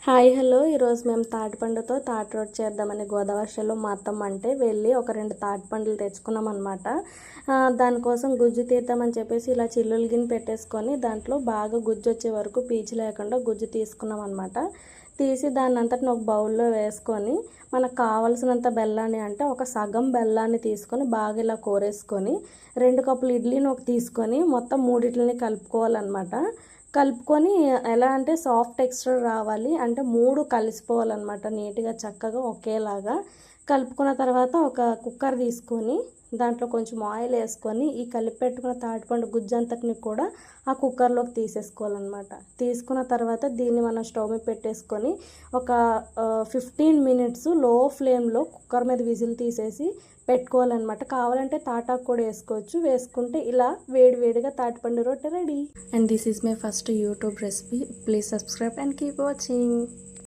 Hi hello ఈరోజు మేము తాటిపండుతో తాటి రొట్టె చేద్దామని గోదావరిలో మా అత్తమ్మ అంటే వెళ్ళి ఒక 2 తాటిపండ్లు తెచ్చుకున్నాం అనమాట. దానికోసం గుజ్జు తీద్దామని చెప్పేసి ఇలా చిల్లులు గిన్నె పెట్టేసుకొని దాంట్లో బాగా గుజ్జు వచ్చే వరకు పీచు లేకుండా గుజ్జు తీసుకున్నాం అనమాట. తీసి దాన్ని అంతటిని ఒక బౌల్లో వేసుకొని మనకు కావాల్సినంత బెల్లాన్ని అంటే ఒక సగం బెల్లాన్ని తీసుకొని బాగా ఇలా కోరేసుకొని 2 కప్పులు ఇడ్లీని తీసుకొని మొత్తం మూడిట్లని కలుపుకోవాలన్నమాట. కలుపుకొని ఎలా అంటే సాఫ్ట్ టెక్స్చర్ రావాలి, అంటే 3 కలిసిపోవాలన్నమాట నీట్గా చక్కగా ఒకేలాగా. కలుపుకున్న తర్వాత ఒక కుక్కర్ తీసుకొని దాంట్లో కొంచెం ఆయిల్ వేసుకొని ఈ కలిపి పెట్టుకున్న తాటిపండు గుజ్జు అంతటిని కూడా ఆ కుక్కర్లోకి తీసేసుకోవాలన్నమాట. తీసుకున్న తర్వాత దీన్ని మనం స్టవ్ మీద పెట్టేసుకొని ఒక 15 మినిట్స్ లో ఫ్లేమ్లో కుక్కర్ మీద విజిల్ తీసేసి పెట్టుకోవాలన్నమాట. కావాలంటే తాటాకు కూడా వేసుకోవచ్చు. వేసుకుంటే ఇలా వేడివేడిగా తాటిపండు రొట్టె ready. And this is my first YouTube recipe. Please subscribe and keep watching.